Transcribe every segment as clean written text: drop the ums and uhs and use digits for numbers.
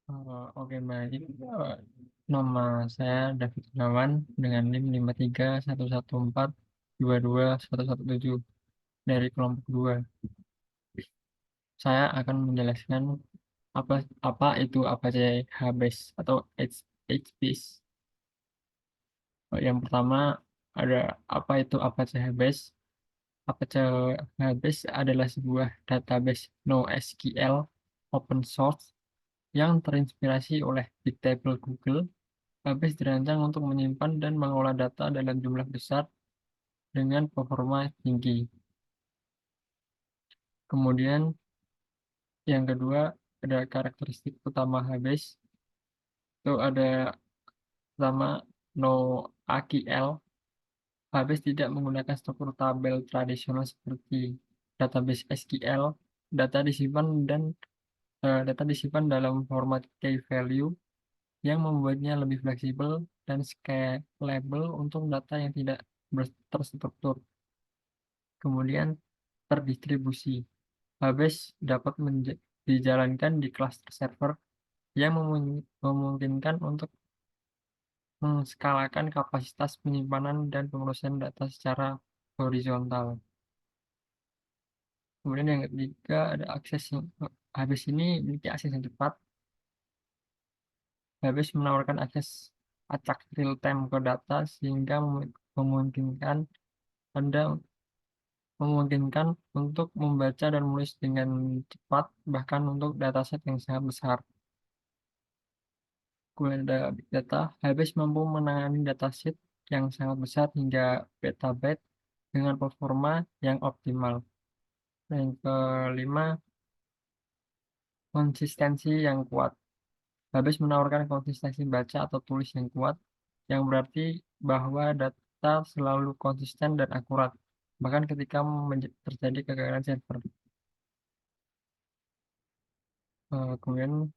Oke baik. Nama saya David Gunawan dengan NIM 5311422117 dari kelompok 2. Saya akan menjelaskan apa apa itu Apache HBase atau HBase. Yang pertama ada apa itu Apache HBase? Apache HBase adalah sebuah database NoSQL open source yang terinspirasi oleh Bigtable Google. Habis dirancang untuk menyimpan dan mengolah data dalam jumlah besar dengan performa tinggi. Kemudian yang kedua ada karakteristik utama Habes. Itu ada pertama no AQL. Habes tidak menggunakan struktur tabel tradisional seperti database SQL. Data disimpan dalam format key value yang membuatnya lebih fleksibel dan scalable untuk data yang tidak terstruktur. Kemudian terdistribusi. Habes dapat dijalankan di cluster server yang memungkinkan untuk menskalakan kapasitas penyimpanan dan pengurusan data secara horizontal. Kemudian yang ketiga ada akses yang Habes ini memiliki akses yang cepat. Habes menawarkan akses acak real time ke data sehingga memungkinkan Anda memungkinkan untuk membaca dan menulis dengan cepat bahkan untuk dataset yang sangat besar. Kemudian ada big data, Hybase mampu menangani dataset yang sangat besar hingga petabyte dengan performa yang optimal. Dan yang kelima, konsistensi yang kuat. Hybase menawarkan konsistensi baca atau tulis yang kuat, yang berarti bahwa data selalu konsisten dan akurat, bahkan ketika terjadi kegagalan server. Kemudian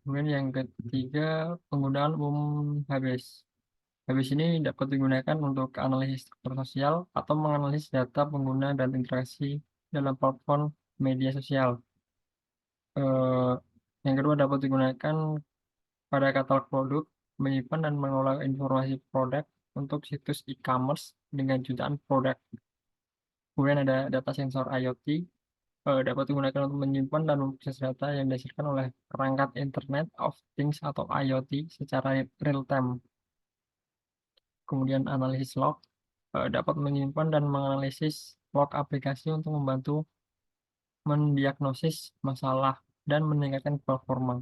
kemudian yang ketiga, penggunaan umum Hybase. Hybase ini dapat digunakan untuk analisis struktur sosial atau menganalisis data pengguna dan interaksi dalam platform media sosial. Eh, yang kedua dapat digunakan pada katalog produk, menyimpan dan mengolah informasi produk untuk situs e-commerce dengan jutaan produk. Kemudian ada data sensor IoT, dapat digunakan untuk menyimpan dan memproses data yang dihasilkan oleh perangkat Internet of Things atau IoT secara real time. Kemudian analisis log, dapat menyimpan dan menganalisis log aplikasi untuk membantu mendiagnosis masalah dan meningkatkan performa.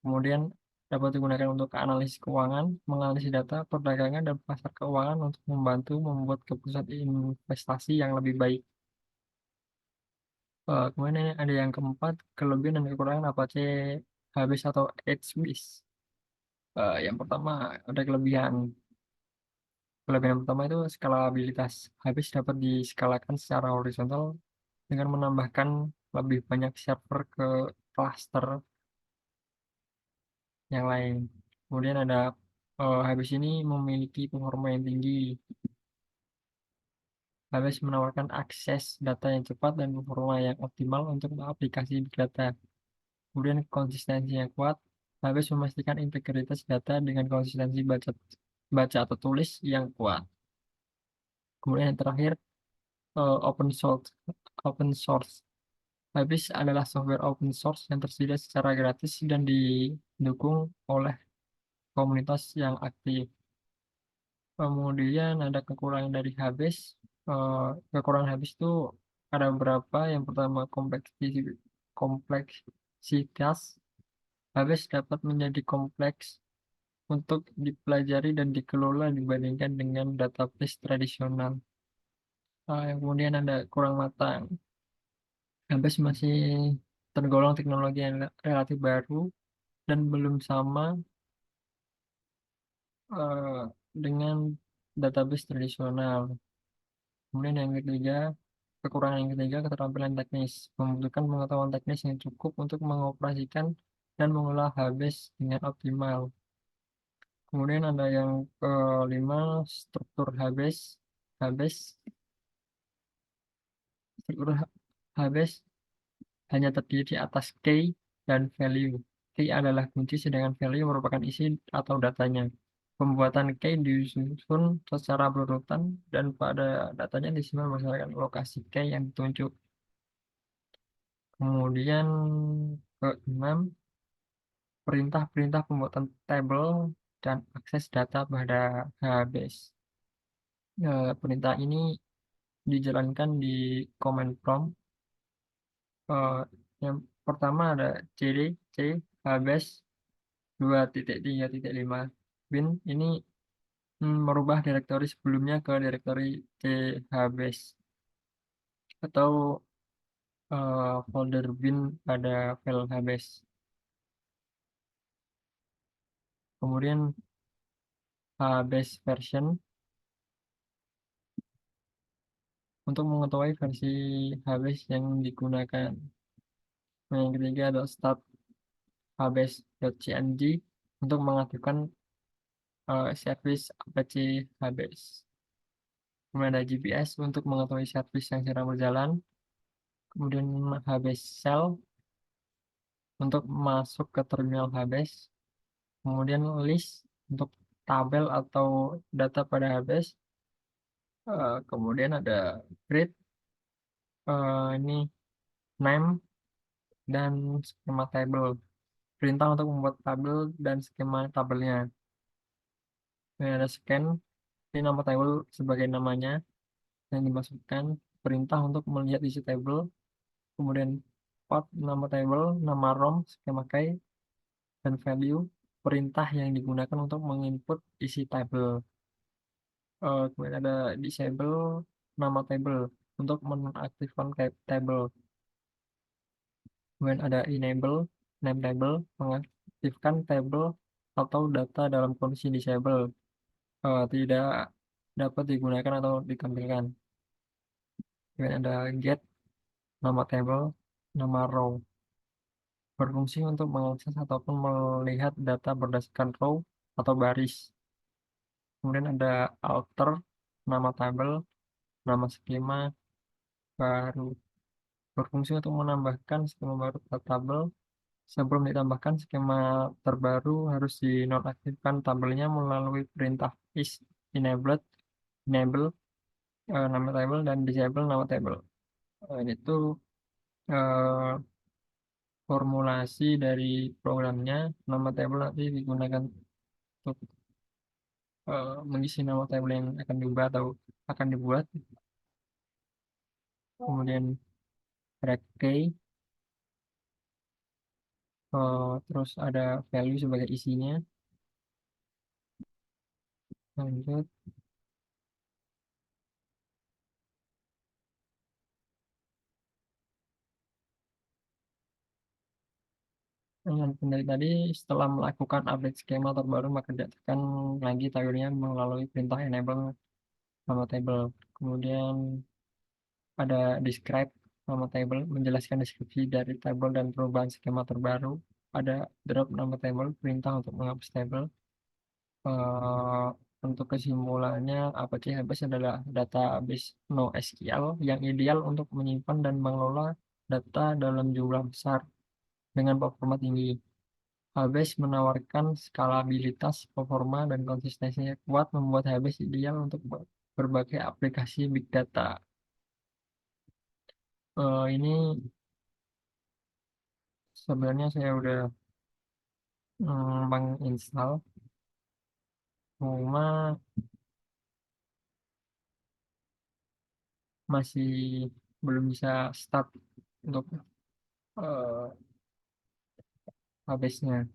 Kemudian dapat digunakan untuk analisis keuangan, menganalisis data perdagangan dan pasar keuangan untuk membantu membuat keputusan investasi yang lebih baik. Kemudian ini ada yang keempat, kelebihan dan kekurangan Apache Hybase atau HBase. Yang pertama ada kelebihan. Kelebihan yang pertama itu skalabilitas. Hybase dapat diskalakan secara horizontal dengan menambahkan lebih banyak server ke cluster yang lain. Kemudian ada Hybase ini memiliki performa yang tinggi. Hybase menawarkan akses data yang cepat dan performa yang optimal untuk aplikasi big data. Kemudian konsistensi yang kuat. Hybase memastikan integritas data dengan konsistensi baca baca atau tulis yang kuat. Kemudian yang terakhir open source. Open source. Hybase adalah software open source yang tersedia secara gratis dan didukung oleh komunitas yang aktif. Kemudian ada kekurangan dari Hybase. Eh, Kekurangan Hybase itu ada beberapa. Yang pertama kompleksitas. Hybase dapat menjadi kompleks untuk dipelajari dan dikelola dibandingkan dengan database tradisional. Yang kemudian ada kurang matang. Hybase masih tergolong teknologi yang relatif baru dan belum sama dengan database tradisional. Kemudian yang ketiga, kekurangan yang ketiga, keterampilan teknis. Membutuhkan pengetahuan teknis yang cukup untuk mengoperasikan dan mengolah HBase dengan optimal. Kemudian ada yang kelima, struktur HBase. HBase, struktur HBase hanya terdiri atas key dan value. Key adalah kunci, sedangkan value merupakan isi atau datanya. Pembuatan key disusun secara berurutan dan pada datanya disimpan berdasarkan lokasi key yang ditunjuk. Kemudian keenam, perintah-perintah pembuatan tabel dan akses data pada HBase. Perintah ini dijalankan di command prompt. Eh, yang pertama ada cd c HBase 2.3.5 bin ini merubah direktori sebelumnya ke direktori chbase atau folder bin pada file hbase. Kemudian hbase version untuk mengetahui versi hbase yang digunakan. Yang ketiga ada start hbase.cng untuk mengaktifkan service Apache hbase. Kemudian ada GPS untuk mengetahui service yang sedang berjalan. Kemudian hbase shell untuk masuk ke terminal hbase. Kemudian list untuk tabel atau data pada HBase. Kemudian ada grid, ini name dan skema tabel. Perintah untuk membuat tabel dan skema tabelnya. Ini ada scan, ini nama tabel sebagai namanya yang dimasukkan. Perintah untuk melihat isi tabel. Kemudian path nama tabel, nama ROM, skema key, dan value. Perintah yang digunakan untuk menginput isi tabel. Kemudian ada disable nama table untuk menonaktifkan table. Kemudian ada enable name table mengaktifkan table atau data dalam kondisi disable, tidak dapat digunakan atau ditampilkan. Kemudian ada get nama table, nama row berfungsi untuk mengakses ataupun melihat data berdasarkan row atau baris. Kemudian ada alter nama tabel, nama skema baru berfungsi untuk menambahkan skema baru ke tabel. Sebelum ditambahkan skema terbaru harus dinonaktifkan tabelnya melalui perintah is enabled, enable nama tabel dan disable nama tabel. Ini tuh eh, formulasi dari programnya. Nama tabel nanti digunakan untuk mengisi nama tabel yang akan diubah atau akan dibuat. Kemudian track key, terus ada value sebagai isinya. Lanjut. Dengan pendali tadi, setelah melakukan update skema terbaru, maka ditekan lagi tabelnya melalui perintah enable nama table. Kemudian ada describe nama table, menjelaskan deskripsi dari tabel dan perubahan skema terbaru. Ada drop nama table, perintah untuk menghapus tabel. Eh, untuk kesimpulannya, Apache HBase adalah database NoSQL yang ideal untuk menyimpan dan mengelola data dalam jumlah besar dengan performa tinggi. HBase menawarkan skalabilitas, performa, dan konsistensi yang kuat, membuat HBase ideal untuk berbagai aplikasi big data. Ini sebenarnya saya udah menginstal, cuma masih belum bisa start untuk uh, HBase-nya.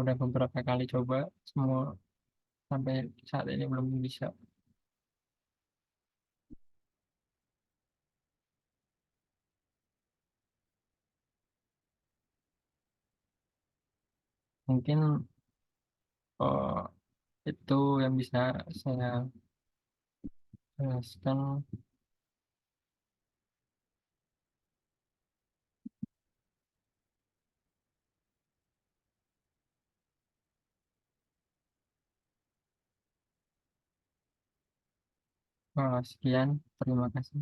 Udah beberapa kali coba, semua sampai saat ini belum bisa. Mungkin, eee, itu yang bisa saya jelaskan. Sekian, terima kasih.